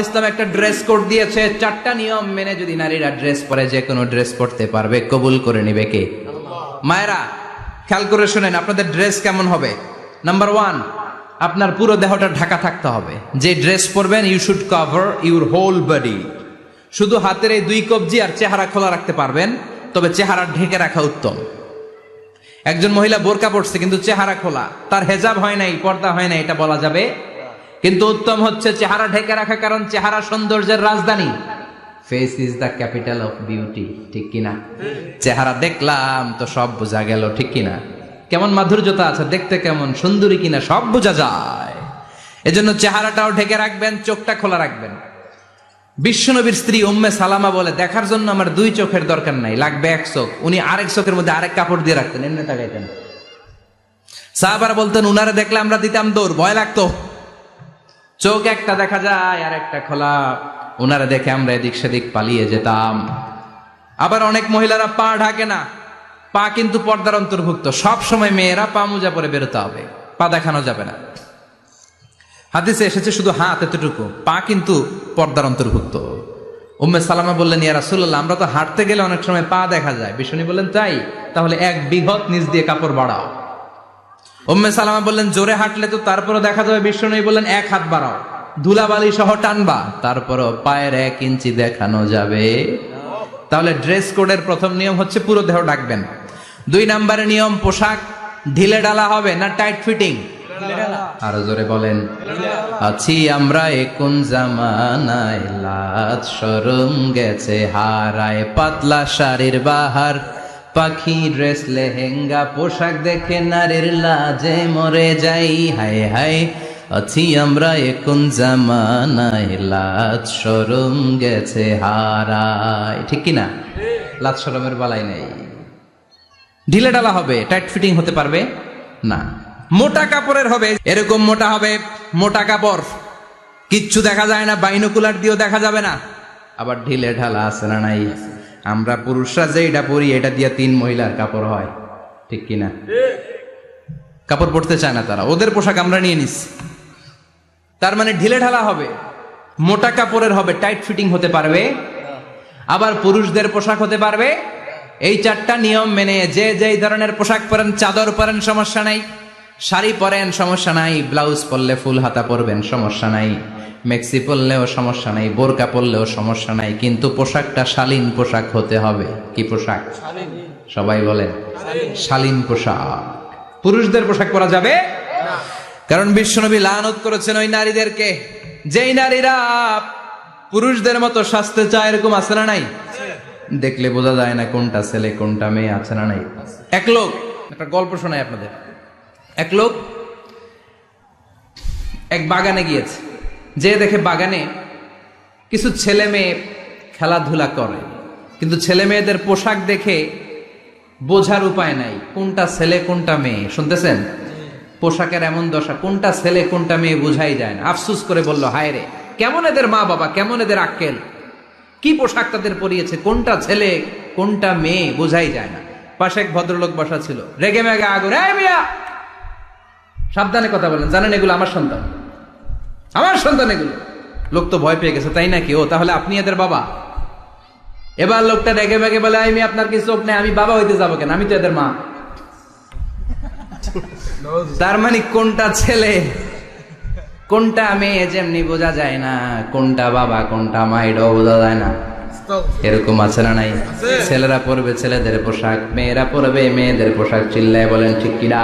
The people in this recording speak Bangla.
ইসলাম একটা ড্রেস কোড দিয়েছে, 4টা নিয়ম মেনে যদি নারীরা ড্রেস পরে যে কোনো ড্রেস পরতে পারবে, কবুল করে নিবে কে? মায়েরা খেয়াল করে শুনেন, আপনাদের ড্রেস কেমন হবে? নাম্বার 1, আপনার পুরো দেহটা ঢাকা থাকতে হবে। যে ড্রেস পরবেন, you should cover your whole body. শুধু হাতের এই 2 কবজি আর চেহারা খোলা রাখতে পারবেন, তবে চেহারা ঢেকে রাখা উত্তম। একজন মহিলা বোরকা পড়ছে কিন্তু চেহারা খোলা, তার হেজাব হয় নাই, পর্দা হয় নাই, এটা বলা যাবে? কিন্তু উত্তম হচ্ছে চেহারা ঢেকে রাখা, কারণ চেহারা সৌন্দর্যের রাজধানী। Face is the capital of beauty, ঠিক কিনা? চেহারা দেখলাম তো সব বোঝা গেল, ঠিক কিনা? কেমন মাধুর্যতা আছে, দেখতে কেমন সুন্দরী কিনা সব বোঝা যায়। এজন্য চেহারাটাও ঢেকে রাখবেন, চোখটা খোলা রাখবেন। বিশ্বনবীর স্ত্রী উম্মে সালামা বলে, দেখার জন্য আমার 2 চোখের দরকার নাই, লাগবে 1 চোখ। উনি আরেক চোখের মধ্যে আরেক কাপড় দিয়ে রাখতেন, এমনি তাকাইতেন। সাহাবারা বলতেন, উনারে দেখলে আমরা দিতাম দৌড়, ভয় লাগতো। চোখ একটা দেখা যায় আর একটা খোলা, উনারে দেখে আমরা এদিক সেদিক পালিয়ে যেতাম। আবার অনেক মহিলারা পা ঢাকে না, পা কিন্তু পর্দার অন্তর্ভুক্ত। সব সময় মেয়েরা পা মোজা পরে বেরোতে হবে, পা দেখানো যাবে না। হাদিসে এসেছে শুধু হাত এতটুকু, পা কিন্তু পর্দার অন্তর্ভুক্ত। উম্মে সালামা বললেন, ইয়া রাসূলুল্লাহ, আমরা তো হাঁটতে গেলে অনেক সময় পা দেখা যায়। বিষ্ণু বললেন, তাই? তাহলে 1 বিঘত নিচ দিয়ে কাপড় বাড়াও। উম্মে সালামা বললেন, জোরে হাঁটলে তো তারপরও দেখা যাবে। বিষ্ণু বললেন, 1 হাত বাড়াও, ধুলাবালি সহ টানবা, তারপরও পায়ের 1 ইঞ্চি দেখানো যাবে। তাহলে ড্রেস কোডের প্রথম নিয়ম হচ্ছে পুরো দেহ ঢাকবেন। 2 নম্বরের নিয়ম, পোশাক ঢিলে ঢালা হবে না টাইট ফিটিং? আরো জোরে বলেন। আছি আমরা কোন জামানায়, লাজ শরম গেছে হারায়, পাতলা শাড়ির বাহার, পাখি ড্রেস লেহেঙ্গা, পোশাক দেখে নারীর লাজে মরে যাই। হায় হায়, আছি আমরা কোন জামানায়, লাজ শরম গেছে হারায়, ঠিক কিনা? লাজ শরমের বালাই নেই। ঢিলে ঢালা হবে, টাইট ফিটিং হতে পারবে না। মোটা কাপড়ের হবে, এরকম মোটা হবে, মোটা কাপড়, কিচ্ছু দেখা যায় না, বাইনোকুলার দিয়েও দেখা যাবে না। আবার ঢিলে ঢালা আছে না নাই? আমরা পুরুষরা যে এটা পরি, এটা দিয়ে 3 মহিলার কাপড় হয়, ঠিক কিনা? কাপড় পরতে চায় না তারা, ওদের পোশাক আমরা নিয়ে নিছি। তার মানে ঢিলে ঢালা হবে, মোটা কাপড়ের হবে, টাইট ফিটিং হতে পারবে। আবার পুরুষদের পোশাক হতে পারবে। এই 4টা নিয়ম মেনে যে যেই ধরনের পোশাক পরেন, চাদর পরেন সমস্যা নাই, শাড়ি পরেন সমস্যা নাই, ব্লাউজ পরলে ফুল হাতা পরবেন সমস্যা নাই, মেক্সি পরলেও সমস্যা নাই, বোরকা পরলেও সমস্যা নাই, কিন্তু পোশাকটা শালীন পোশাক হতে হবে। কি পোশাক? সবাই বলেন, শালীন পোশাক। পুরুষদের পোশাক পরা যাবে না, কারণ বিশ্বনবী লানত করেছেন ওই নারীদেরকে, যেই নারীরা পুরুষদের মতো সাজতে চায়। এরকম আছে না নাই? দেখলে বোঝা যায় না কোনটা ছেলে কোনটা মেয়ে, আছে না নাই? এক লোক, একটা গল্প শোনাই আপনাদের। এক লোক এক বাগানে গিয়েছে, যে দেখে বাগানে কিছু ছেলে মেয়ে খেলাধুলা করে, কিন্তু ছেলে মেয়েদের পোশাক দেখে বোঝার উপায় নাই কোনটা ছেলে কোনটা মেয়ে। শুনতেছেন? পোশাকের এমন দশা, কোনটা ছেলে কোনটা মেয়ে বোঝাই যায় না। আফসুস করে বলল, হায় রে, কেমন এদের মা বাবা, কেমন এদের আক্কেল, কি পোশাক তাদের পরিয়েছে, কোনটা ছেলে কোনটা মেয়ে বোঝাই যায় না। পাশে এক ভদ্রলোক বসা ছিল, রেগে মেগে আগুন, এই মিয়া সাবধানে কথা বলেন, জানেন এগুলো আমার সন্তান, আমার সন্তান এগুলো। লোক তো ভয় পেয়ে গেছে, তাই নাকি? ও তাহলে আপনি এদের বাবা? এবার লোকটা রেগে মেগে বলে, আমি আপনার কি চোখ নেই, আমি বাবা হইতে যাবো কেন, আমি তো এদের মা। তার মানে কোনটা ছেলে কোনটা মেয়ে যেমনি বোঝা যায় না, কোনটা বাবা কোনটা মা এটাও বোঝা যায় না। এরকম আছে না নাই? ছেলেরা পরবে ছেলেদের পোশাক, মেয়েরা পরবে মেয়েদের পোশাক। চিল্লায় বলেন ঠিক কিনা?